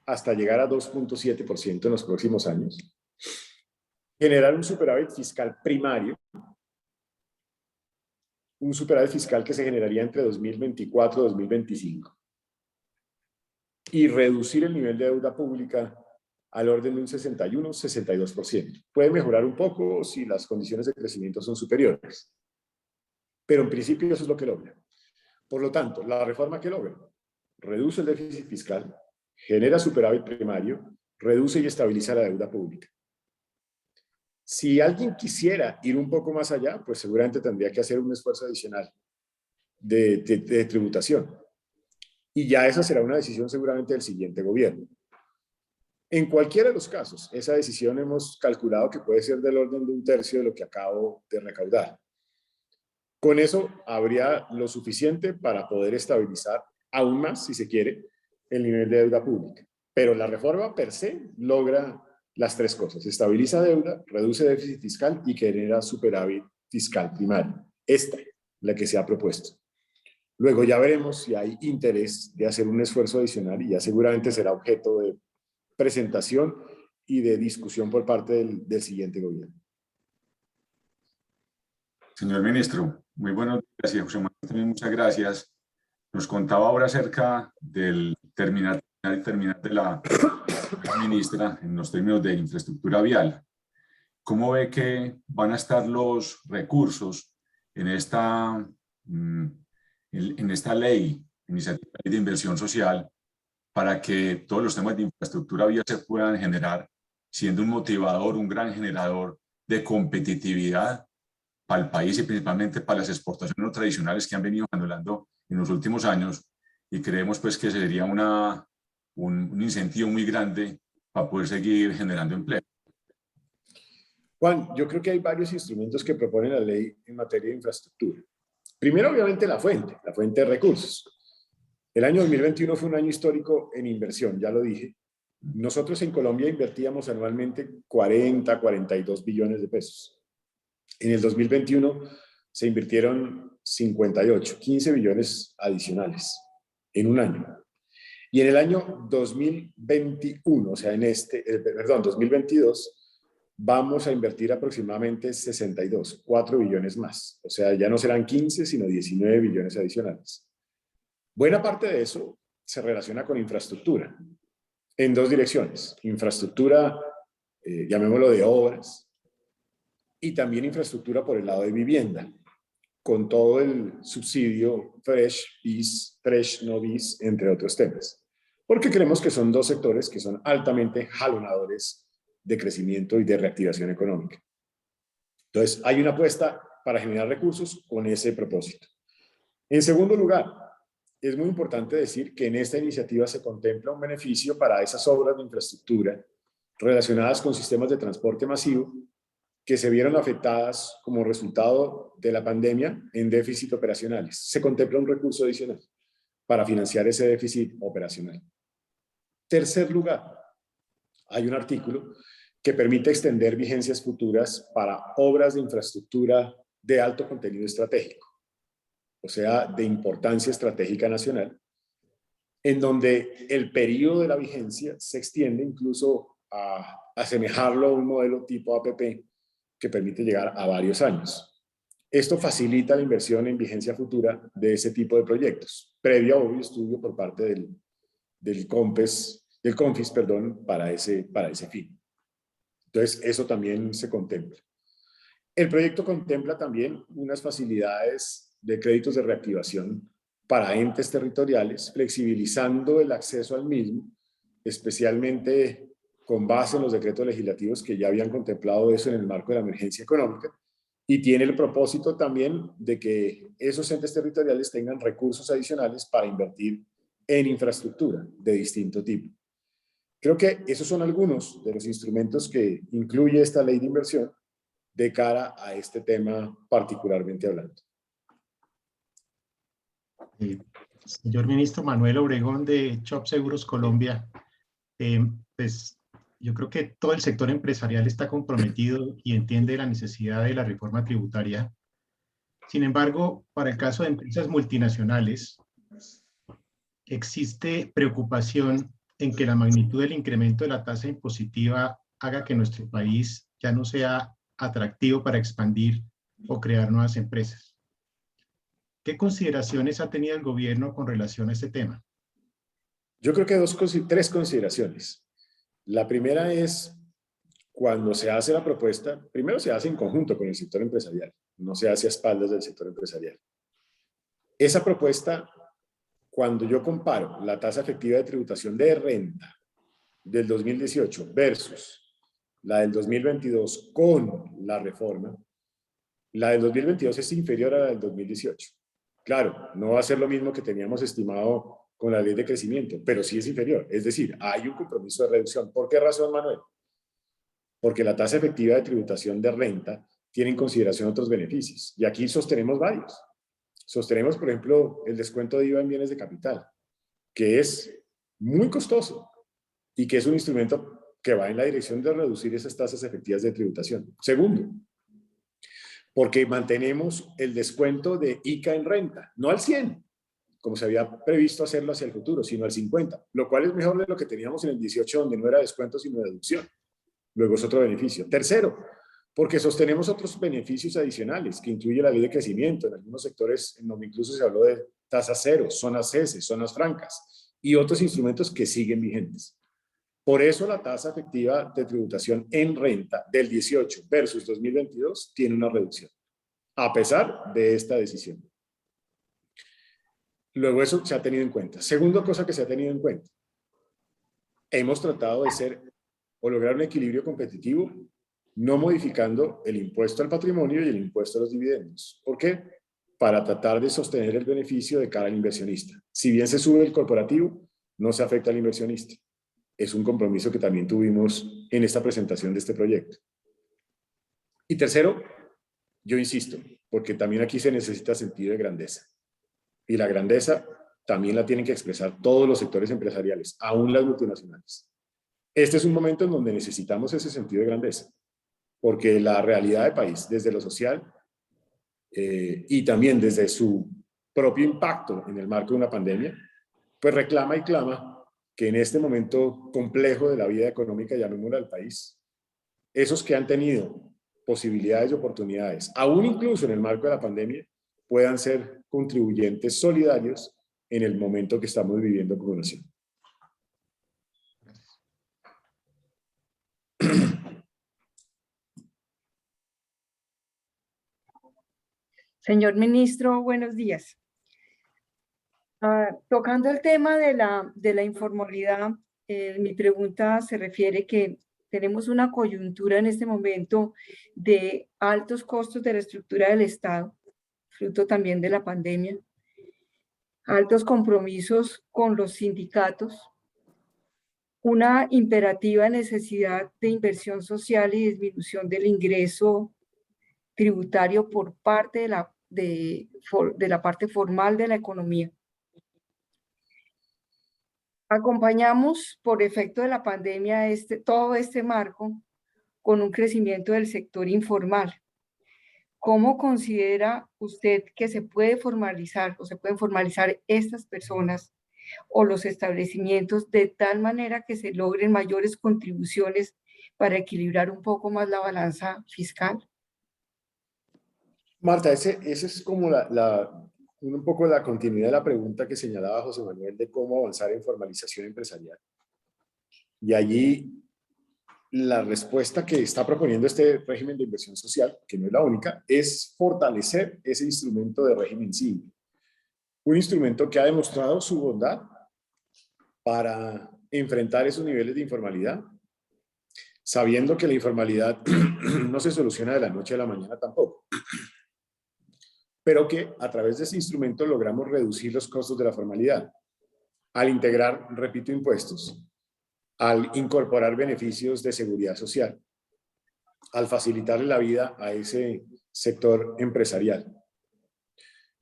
hasta llegar a 2.7% en los próximos años. Generar un superávit fiscal primario, un superávit fiscal que se generaría entre 2024 y 2025. Y reducir el nivel de deuda pública al orden de un 61-62%. Puede mejorar un poco si las condiciones de crecimiento son superiores, pero en principio eso es lo que logra. Por lo tanto, la reforma que logra reduce el déficit fiscal, genera superávit primario, reduce y estabiliza la deuda pública. Si alguien quisiera ir un poco más allá, pues seguramente tendría que hacer un esfuerzo adicional de tributación. Y ya esa será una decisión seguramente del siguiente gobierno. En cualquiera de los casos, esa decisión hemos calculado que puede ser del orden de 1/3 de lo que acabo de recaudar. Con eso habría lo suficiente para poder estabilizar aún más, si se quiere, el nivel de deuda pública. Pero la reforma per se logra las tres cosas: estabiliza deuda, reduce déficit fiscal y genera superávit fiscal primario. Esta es la que se ha propuesto. Luego ya veremos si hay interés de hacer un esfuerzo adicional y ya seguramente será objeto de presentación y de discusión por parte del siguiente gobierno. Señor ministro, muy buenos días, y José Manuel también muchas gracias. Nos contaba ahora acerca del terminar de la ministra en los términos de infraestructura vial. ¿Cómo ve que van a estar los recursos en esta ley, iniciativa de inversión social, para que todos los temas de infraestructura vial se puedan generar, siendo un motivador, un gran generador de competitividad para el país y principalmente para las exportaciones no tradicionales que han venido anulando en los últimos años? Y creemos pues que sería un incentivo muy grande para poder seguir generando empleo. Juan, yo creo que hay varios instrumentos que propone la ley en materia de infraestructura. Primero, obviamente, la fuente de recursos. El año 2021 fue un año histórico en inversión, ya lo dije. Nosotros en Colombia invertíamos anualmente 42 billones de pesos. En el 2021 se invirtieron 58, 15 billones adicionales en un año. Y en el año 2021, o sea, 2022, vamos a invertir aproximadamente 62, 4 billones más. O sea, ya no serán 15, sino 19 billones adicionales. Buena parte de eso se relaciona con infraestructura, en dos direcciones. Infraestructura, llamémoslo de obras, y también infraestructura por el lado de vivienda, con todo el subsidio Fresh, BIS, Fresh, no BIS, entre otros temas. Porque creemos que son dos sectores que son altamente jalonadores de crecimiento y de reactivación económica. Entonces, hay una apuesta para generar recursos con ese propósito. En segundo lugar, es muy importante decir que en esta iniciativa se contempla un beneficio para esas obras de infraestructura relacionadas con sistemas de transporte masivo que se vieron afectadas como resultado de la pandemia en déficit operacionales. Se contempla un recurso adicional para financiar ese déficit operacional. Tercer lugar, hay un artículo que permite extender vigencias futuras para obras de infraestructura de alto contenido estratégico, o sea, de importancia estratégica nacional, en donde el periodo de la vigencia se extiende incluso a asemejarlo a un modelo tipo APP que permite llegar a varios años. Esto facilita la inversión en vigencia futura de ese tipo de proyectos, previo a obvio estudio por parte del CONFIS, para ese fin. Entonces, eso también se contempla. El proyecto contempla también unas facilidades de créditos de reactivación para entes territoriales, flexibilizando el acceso al mismo, especialmente con base en los decretos legislativos que ya habían contemplado eso en el marco de la emergencia económica, y tiene el propósito también de que esos entes territoriales tengan recursos adicionales para invertir en infraestructura de distinto tipo. Creo que esos son algunos de los instrumentos que incluye esta ley de inversión de cara a este tema particularmente hablando. Señor ministro Manuel Obregón de Chop Seguros Colombia, pues yo creo que todo el sector empresarial está comprometido y entiende la necesidad de la reforma tributaria. Sin embargo, para el caso de empresas multinacionales, existe preocupación en que la magnitud del incremento de la tasa impositiva haga que nuestro país ya no sea atractivo para expandir o crear nuevas empresas. ¿Qué consideraciones ha tenido el gobierno con relación a este tema? Yo creo que tres consideraciones. La primera es, cuando se hace la propuesta, primero se hace en conjunto con el sector empresarial, no se hace a espaldas del sector empresarial. Esa propuesta, cuando yo comparo la tasa efectiva de tributación de renta del 2018 versus la del 2022 con la reforma, la del 2022 es inferior a la del 2018. Claro, no va a ser lo mismo que teníamos estimado con la ley de crecimiento, pero sí es inferior. Es decir, hay un compromiso de reducción. ¿Por qué razón, Manuel? Porque la tasa efectiva de tributación de renta tiene en consideración otros beneficios. Y aquí sostenemos varios. Sostenemos, por ejemplo, el descuento de IVA en bienes de capital, que es muy costoso y que es un instrumento que va en la dirección de reducir esas tasas efectivas de tributación. Segundo, porque mantenemos el descuento de ICA en renta, no al 100, como se había previsto hacerlo hacia el futuro, sino al 50, lo cual es mejor de lo que teníamos en el 18, donde no era descuento, sino deducción. Luego es otro beneficio. Tercero, porque sostenemos otros beneficios adicionales, que incluye la ley de crecimiento. En algunos sectores, en donde incluso se habló de tasas cero, zonas CESE, zonas francas, y otros instrumentos que siguen vigentes. Por eso la tasa efectiva de tributación en renta del 18 versus 2022 tiene una reducción, a pesar de esta decisión. Luego eso se ha tenido en cuenta. Segunda cosa que se ha tenido en cuenta. Hemos tratado de ser o lograr un equilibrio competitivo, no modificando el impuesto al patrimonio y el impuesto a los dividendos. ¿Por qué? Para tratar de sostener el beneficio de cara al inversionista. Si bien se sube el corporativo, no se afecta al inversionista. Es un compromiso que también tuvimos en esta presentación de este proyecto. Y tercero, yo insisto, porque también aquí se necesita sentido de grandeza. Y la grandeza también la tienen que expresar todos los sectores empresariales, aún las multinacionales. Este es un momento en donde necesitamos ese sentido de grandeza, porque la realidad del país, desde lo social y también desde su propio impacto en el marco de una pandemia, pues reclama y clama que en este momento complejo de la vida económica, llamémoslo al país, esos que han tenido posibilidades y oportunidades, aún incluso en el marco de la pandemia, puedan ser contribuyentes solidarios en el momento que estamos viviendo como nación. Señor ministro, buenos días. Tocando el tema de la informalidad, mi pregunta se refiere que tenemos una coyuntura en este momento de altos costos de la estructura del Estado, fruto también de la pandemia, altos compromisos con los sindicatos, una imperativa necesidad de inversión social y disminución del ingreso tributario por parte de la parte formal de la economía. Acompañamos por efecto de la pandemia todo este marco con un crecimiento del sector informal. ¿Cómo considera usted que se puede formalizar o se pueden formalizar estas personas o los establecimientos de tal manera que se logren mayores contribuciones para equilibrar un poco más la balanza fiscal? Marta, ese es como un poco la continuidad de la pregunta que señalaba José Manuel de cómo avanzar en formalización empresarial. Y allí la respuesta que está proponiendo este régimen de inversión social, que no es la única, es fortalecer ese instrumento de régimen simple. Un instrumento que ha demostrado su bondad para enfrentar esos niveles de informalidad, sabiendo que la informalidad no se soluciona de la noche a la mañana tampoco, pero que a través de ese instrumento logramos reducir los costos de la formalidad al integrar, repito, impuestos, al incorporar beneficios de seguridad social, al facilitarle la vida a ese sector empresarial.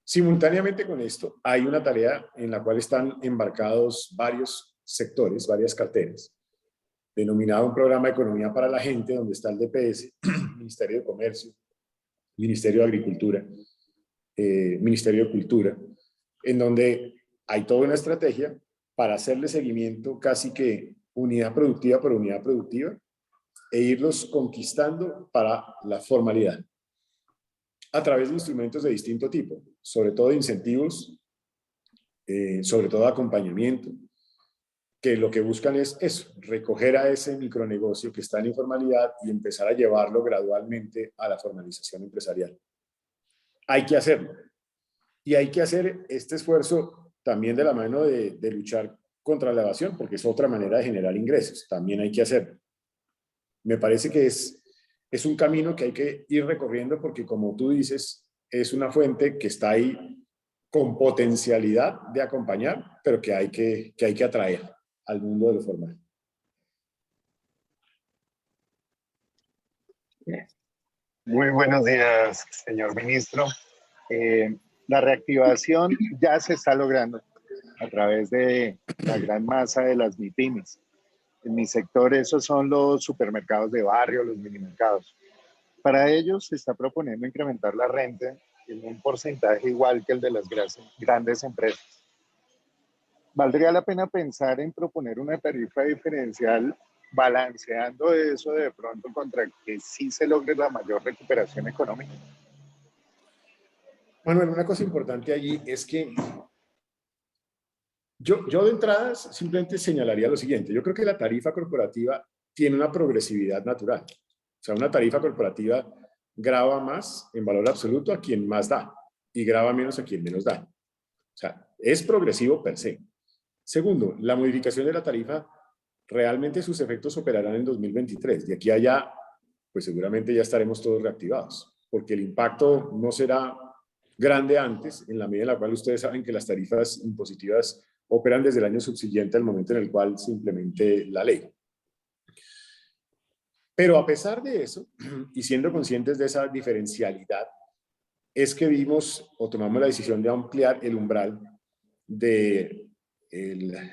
Simultáneamente con esto, hay una tarea en la cual están embarcados varios sectores, varias carteras, denominado un programa de economía para la gente, donde está el DPS, Ministerio de Comercio, Ministerio de Agricultura, Ministerio de Cultura, en donde hay toda una estrategia para hacerle seguimiento casi que unidad productiva por unidad productiva e irlos conquistando para la formalidad a través de instrumentos de distinto tipo, sobre todo incentivos, sobre todo acompañamiento, que lo que buscan es eso, recoger a ese micronegocio que está en informalidad y empezar a llevarlo gradualmente a la formalización empresarial. Hay que hacerlo. Y hay que hacer este esfuerzo también de la mano de luchar contra la evasión, porque es otra manera de generar ingresos. También hay que hacerlo. Me parece que es un camino que hay que ir recorriendo porque, como tú dices, es una fuente que está ahí con potencialidad de acompañar, pero que hay que atraer al mundo de lo formal. Gracias. Muy buenos días, señor ministro. La reactivación ya se está logrando a través de la gran masa de las MIPYMES. En mi sector, esos son los supermercados de barrio, los minimercados. Para ellos se está proponiendo incrementar la renta en un porcentaje igual que el de las grandes empresas. ¿Valdría la pena pensar en proponer una tarifa diferencial balanceando eso de pronto contra que sí se logre la mayor recuperación económica? Manuel, una cosa importante allí es que yo de entrada simplemente señalaría lo siguiente. Yo creo que la tarifa corporativa tiene una progresividad natural. O sea, una tarifa corporativa grava más en valor absoluto a quien más da y grava menos a quien menos da. O sea, es progresivo per se. Segundo, la modificación de la tarifa, realmente sus efectos operarán en 2023. De aquí a allá, pues seguramente ya estaremos todos reactivados, porque el impacto no será grande antes, en la medida en la cual ustedes saben que las tarifas impositivas operan desde el año subsiguiente al momento en el cual se implemente la ley. Pero a pesar de eso, y siendo conscientes de esa diferencialidad, es que vimos o tomamos la decisión de ampliar el umbral del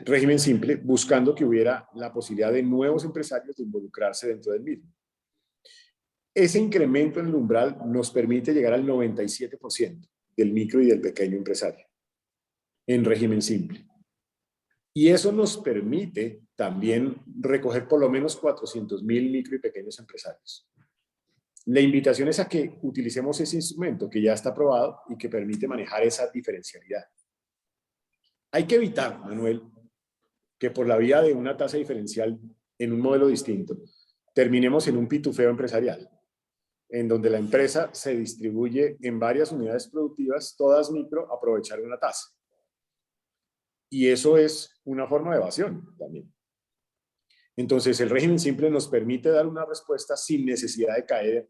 régimen simple, buscando que hubiera la posibilidad de nuevos empresarios de involucrarse dentro del mismo. Ese incremento en el umbral nos permite llegar al 97% del micro y del pequeño empresario en régimen simple. Y eso nos permite también recoger por lo menos 400,000 micro y pequeños empresarios. La invitación es a que utilicemos ese instrumento que ya está aprobado y que permite manejar esa diferencialidad. Hay que evitar, Manuel, que por la vía de una tasa diferencial en un modelo distinto, terminemos en un pitufeo empresarial, en donde la empresa se distribuye en varias unidades productivas, todas micro, aprovechar una tasa. Y eso es una forma de evasión también. Entonces, el régimen simple nos permite dar una respuesta sin necesidad de caer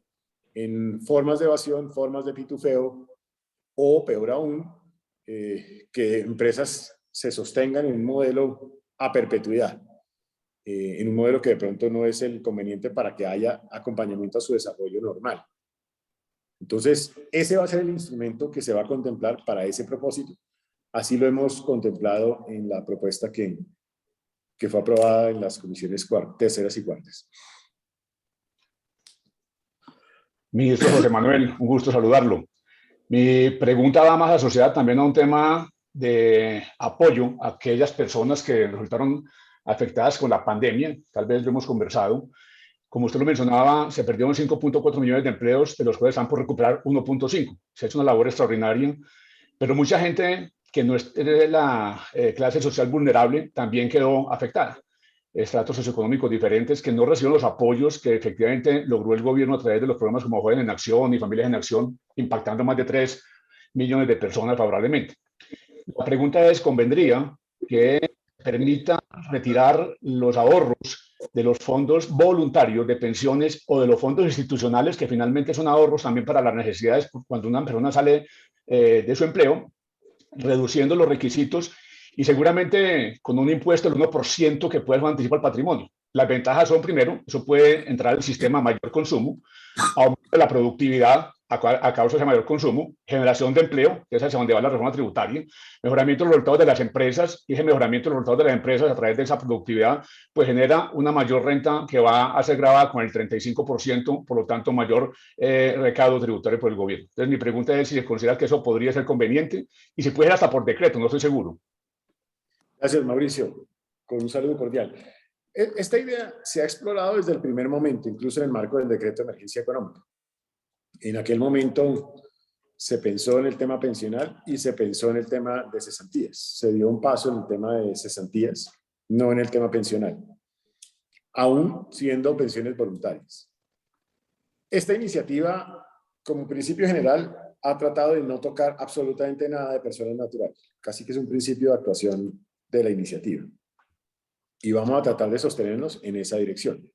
en formas de evasión, formas de pitufeo, o peor aún, que empresas se sostengan en un modelo a perpetuidad, en un modelo que de pronto no es el conveniente para que haya acompañamiento a su desarrollo normal. Entonces, ese va a ser el instrumento que se va a contemplar para ese propósito. Así lo hemos contemplado en la propuesta que fue aprobada en las comisiones terceras y cuartas. Ministro José Manuel, un gusto saludarlo. Mi pregunta va más asociada también a un tema de apoyo a aquellas personas que resultaron afectadas con la pandemia. Tal vez lo hemos conversado. Como usted lo mencionaba, se perdieron 5.4 millones de empleos, de los cuales están por recuperar 1.5. Se ha hecho una labor extraordinaria, pero mucha gente que no es de la clase social vulnerable también quedó afectada. Estratos socioeconómicos diferentes que no recibieron los apoyos que efectivamente logró el gobierno a través de los programas como Jóvenes en Acción y Familias en Acción, impactando a más de 3 millones de personas favorablemente. La pregunta es, ¿convendría que permita retirar los ahorros de los fondos voluntarios de pensiones o de los fondos institucionales, que finalmente son ahorros también para las necesidades cuando una persona sale de su empleo, reduciendo los requisitos y seguramente con un impuesto del 1% que puede ser un anticipo al patrimonio? Las ventajas son, primero, eso puede entrar al sistema a mayor consumo, aumento de la productividad a causa de ese mayor consumo, generación de empleo, que es hacia donde va la reforma tributaria, mejoramiento de los resultados de las empresas, y ese mejoramiento de los resultados de las empresas a través de esa productividad, pues genera una mayor renta que va a ser grabada con el 35%, por lo tanto mayor recaudo tributario por el gobierno. Entonces mi pregunta es si se considera que eso podría ser conveniente y si puede ser hasta por decreto, no estoy seguro. Gracias, Mauricio. Con un saludo cordial. Esta idea se ha explorado desde el primer momento, incluso en el marco del decreto de emergencia económica. En aquel momento se pensó en el tema pensional y se pensó en el tema de cesantías. Se dio un paso en el tema de cesantías, no en el tema pensional, aún siendo pensiones voluntarias. Esta iniciativa, como principio general, ha tratado de no tocar absolutamente nada de personas naturales. Casi que es un principio de actuación de la iniciativa. Y vamos a tratar de sostenernos en esa dirección.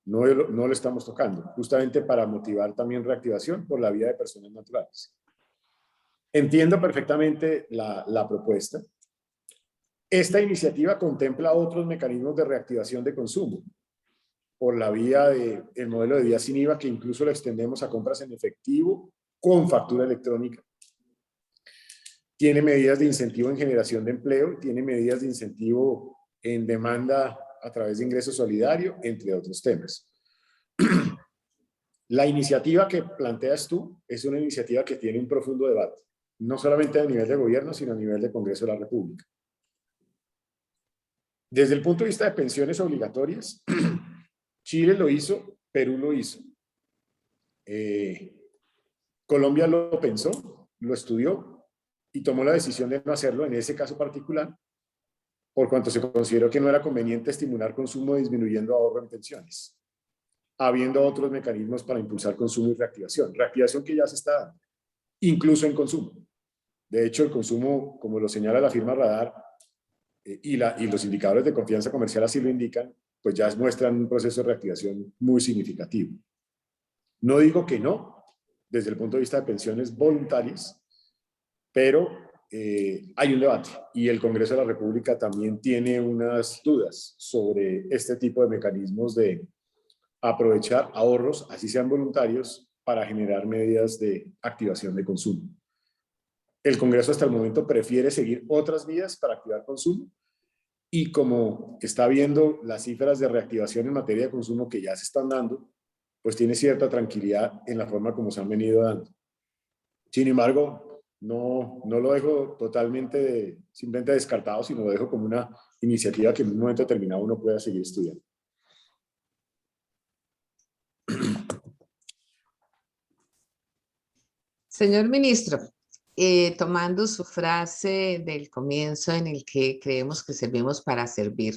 No lo estamos tocando, justamente para motivar también reactivación por la vía de personas naturales. Entiendo perfectamente la propuesta. Esta iniciativa contempla otros mecanismos de reactivación de consumo. por la vía del modelo de día sin IVA, que incluso lo extendemos a compras en efectivo con factura electrónica. Tiene medidas de incentivo en generación de empleo, tiene medidas de incentivo en demanda a través de ingreso solidario, entre otros temas. La iniciativa que planteas tú es una iniciativa que tiene un profundo debate, no solamente a nivel de gobierno, sino a nivel de Congreso de la República. Desde el punto de vista de pensiones obligatorias, Chile lo hizo, Perú lo hizo. Colombia lo pensó, lo estudió y tomó la decisión de no hacerlo en ese caso particular, por cuanto se consideró que no era conveniente estimular consumo disminuyendo ahorro en pensiones, habiendo otros mecanismos para impulsar consumo y reactivación. Reactivación que ya se está dando, incluso en consumo. De hecho, el consumo, como lo señala la firma Radar, y los indicadores de confianza comercial así lo indican, pues ya muestran un proceso de reactivación muy significativo. No digo que no, desde el punto de vista de pensiones voluntarias, pero hay un debate y el Congreso de la República también tiene unas dudas sobre este tipo de mecanismos de aprovechar ahorros, así sean voluntarios, para generar medidas de activación de consumo. El Congreso hasta el momento prefiere seguir otras vías para activar consumo y como está viendo las cifras de reactivación en materia de consumo que ya se están dando, pues tiene cierta tranquilidad en la forma como se han venido dando. Sin embargo, no lo dejo totalmente simplemente descartado, sino lo dejo como una iniciativa que en un momento determinado uno pueda seguir estudiando. Señor ministro, tomando su frase del comienzo en el que creemos que servimos para servir,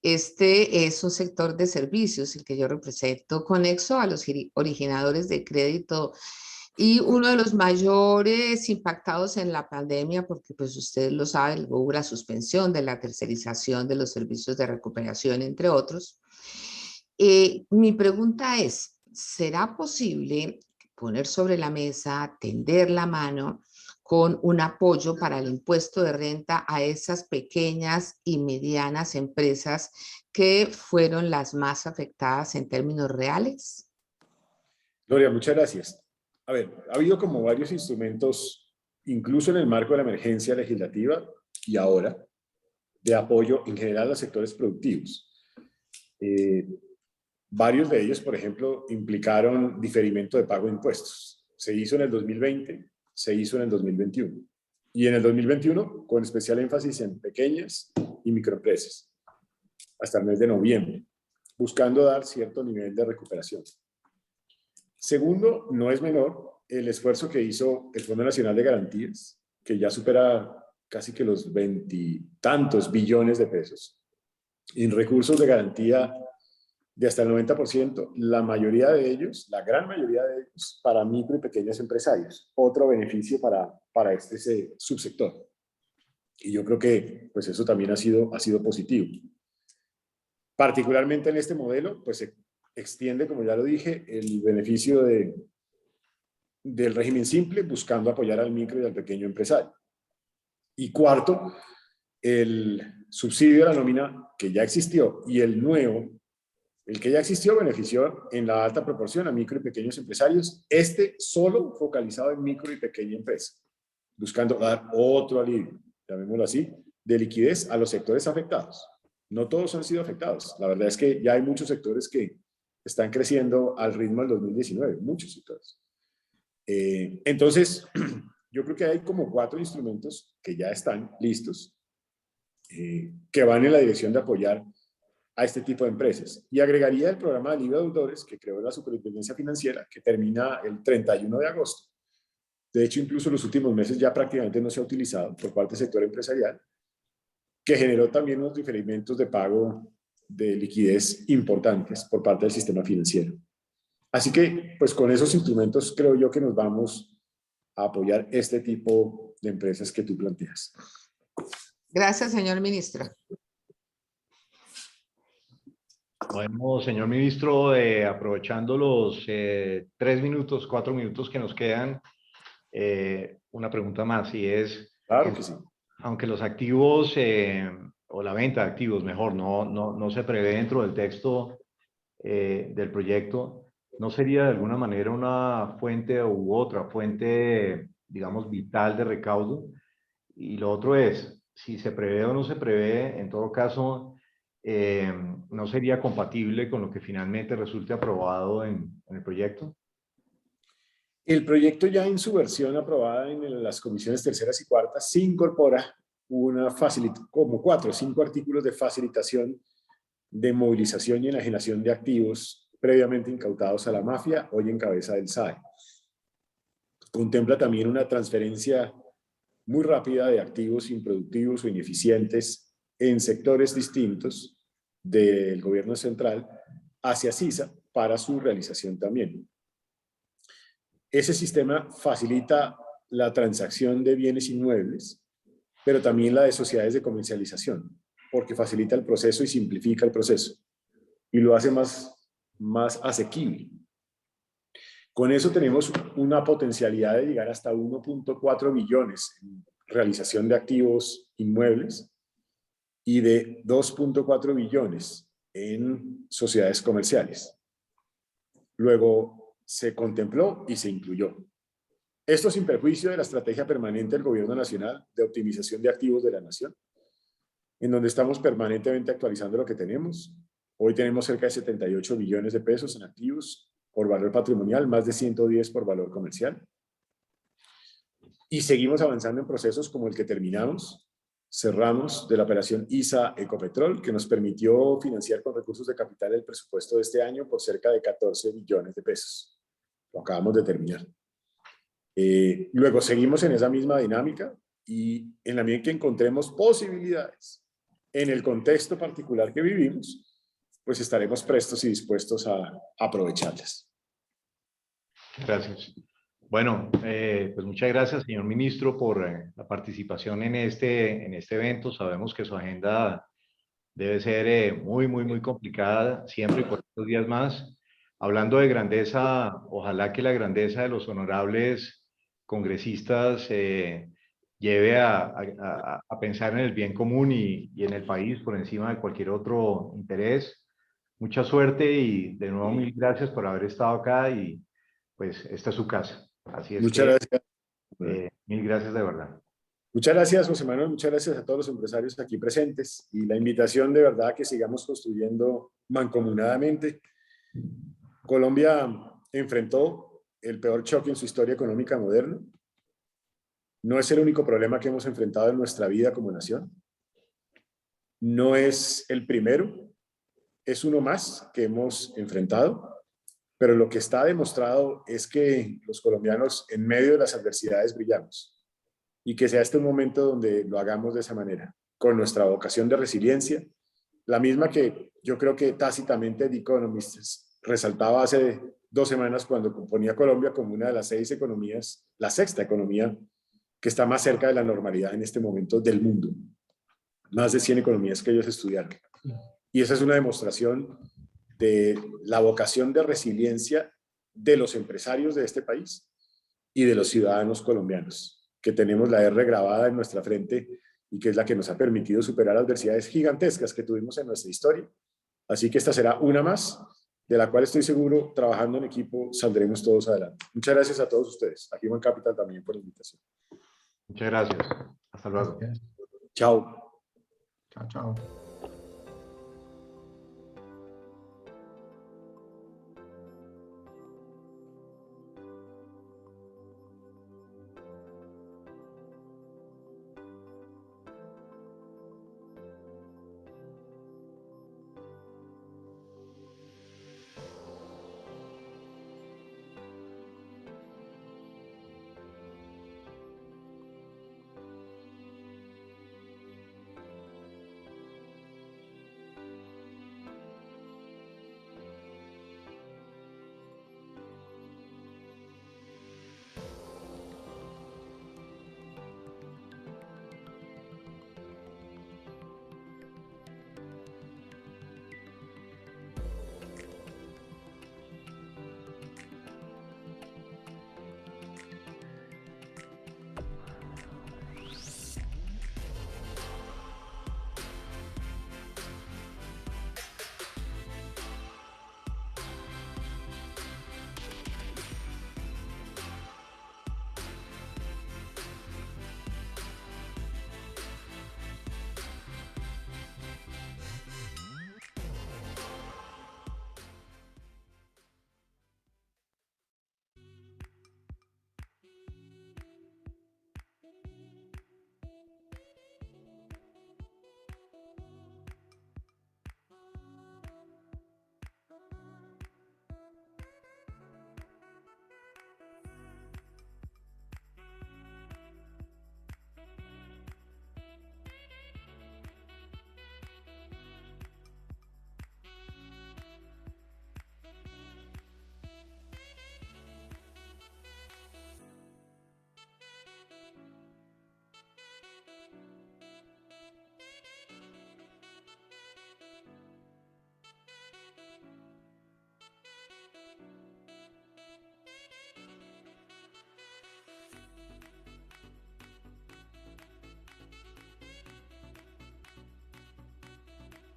este es un sector de servicios, el que yo represento, conexo a los originadores de crédito y uno de los mayores impactados en la pandemia, porque pues ustedes lo saben, hubo la suspensión de la tercerización de los servicios de recuperación, entre otros. Mi pregunta es, ¿será posible poner sobre la mesa, tender la mano con un apoyo para el impuesto de renta a esas pequeñas y medianas empresas que fueron las más afectadas en términos reales? Gloria, muchas gracias. A ver, ha habido como varios instrumentos, incluso en el marco de la emergencia legislativa y ahora, de apoyo en general a los sectores productivos. Varios de ellos, por ejemplo, implicaron diferimiento de pago de impuestos. Se hizo en el 2020, se hizo en el 2021. Y en el 2021, con especial énfasis en pequeñas y microempresas, hasta el mes de noviembre, buscando dar cierto nivel de recuperación. Segundo, no es menor el esfuerzo que hizo el Fondo Nacional de Garantías, que ya supera casi que los 20 y tantos billones de pesos en recursos de garantía de hasta el 90%, la mayoría de ellos, la gran mayoría de ellos, para micro y pequeños empresarios. Otro beneficio para este subsector. Y yo creo que pues eso también ha sido positivo. Particularmente en este modelo, pues se extiende, como ya lo dije, el beneficio del régimen simple, buscando apoyar al micro y al pequeño empresario. Y cuarto, el subsidio de la nómina que ya existió y el nuevo, el que ya existió, benefició en la alta proporción a micro y pequeños empresarios, solo focalizado en micro y pequeña empresa, buscando dar otro alivio, llamémoslo así, de liquidez a los sectores afectados. No todos han sido afectados. La verdad es que ya hay muchos sectores que están creciendo al ritmo del 2019, muchos sectores. Entonces, yo creo que hay como 4 instrumentos que ya están listos, que van en la dirección de apoyar a este tipo de empresas. Y agregaría el programa de alivio de deudores que creó la Superintendencia Financiera, que termina el 31 de agosto. De hecho, incluso en los últimos meses ya prácticamente no se ha utilizado por parte del sector empresarial, que generó también unos diferimientos de pago de liquidez importantes por parte del sistema financiero. Así que, pues con esos instrumentos creo yo que nos vamos a apoyar este tipo de empresas que tú planteas. Gracias, señor ministro. Bueno, señor ministro, aprovechando los 3 minutos, 4 minutos que nos quedan, una pregunta más y es, Claro que sí. aunque los activos o la venta de activos, mejor, no se prevé dentro del texto del proyecto, ¿no sería de alguna manera una fuente u otra fuente, digamos, vital de recaudo? Y lo otro es, si se prevé o no se prevé, en todo caso, ¿no sería compatible con lo que finalmente resulte aprobado en el proyecto? El proyecto ya en su versión aprobada en las comisiones terceras y cuartas se incorpora como 4 o 5 artículos de facilitación de movilización y enajenación de activos previamente incautados a la mafia, hoy en cabeza del SAE. Contempla también una transferencia muy rápida de activos improductivos o ineficientes en sectores distintos del gobierno central hacia CISA para su realización también. Ese sistema facilita la transacción de bienes inmuebles, pero también la de sociedades de comercialización, porque facilita el proceso y simplifica el proceso y lo hace más asequible. Con eso tenemos una potencialidad de llegar hasta 1.4 billones en realización de activos inmuebles y de 2.4 billones en sociedades comerciales. Luego se contempló y se incluyó. Esto sin perjuicio de la estrategia permanente del Gobierno Nacional de optimización de activos de la Nación, en donde estamos permanentemente actualizando lo que tenemos. Hoy tenemos cerca de 78 billones de pesos en activos por valor patrimonial, más de 110 por valor comercial. Y seguimos avanzando en procesos como el que cerramos de la operación ISA Ecopetrol, que nos permitió financiar con recursos de capital el presupuesto de este año por cerca de 14 billones de pesos. Lo acabamos de terminar. Luego seguimos en esa misma dinámica y en la medida que encontremos posibilidades en el contexto particular que vivimos, pues estaremos prestos y dispuestos a aprovecharlas. Gracias. Bueno, pues muchas gracias, señor ministro, por la participación en este evento. Sabemos que su agenda debe ser muy complicada, siempre y por estos días más. Hablando de grandeza, ojalá que la grandeza de los honorables congresistas lleve a pensar en el bien común y en el país por encima de cualquier otro interés. Mucha suerte y de nuevo mil gracias por haber estado acá y pues esta es su casa. Así es Muchas que gracias. mil gracias de verdad. Muchas gracias, José Manuel. Muchas gracias a todos los empresarios aquí presentes y la invitación de verdad a que sigamos construyendo mancomunadamente. Colombia enfrentó el peor choque en su historia económica moderna. No es el único problema que hemos enfrentado en nuestra vida como nación. No es el primero, es uno más que hemos enfrentado. Pero lo que está demostrado es que los colombianos en medio de las adversidades brillamos y que sea este un momento donde lo hagamos de esa manera, con nuestra vocación de resiliencia, la misma que yo creo que tácitamente The Economist resaltaba hace 2 semanas cuando ponía a Colombia como una de las 6 economías, la 6ª economía que está más cerca de la normalidad en este momento del mundo. Más de 100 economías que ellos estudiaron. Y esa es una demostración de la vocación de resiliencia de los empresarios de este país y de los ciudadanos colombianos, que tenemos la R grabada en nuestra frente y que es la que nos ha permitido superar adversidades gigantescas que tuvimos en nuestra historia. Así que esta será una más, de la cual estoy seguro, trabajando en equipo, saldremos todos adelante. Muchas gracias a todos ustedes, a Human Capital también por la invitación. Muchas gracias. Hasta luego. Gracias. Chao. Chao, chao.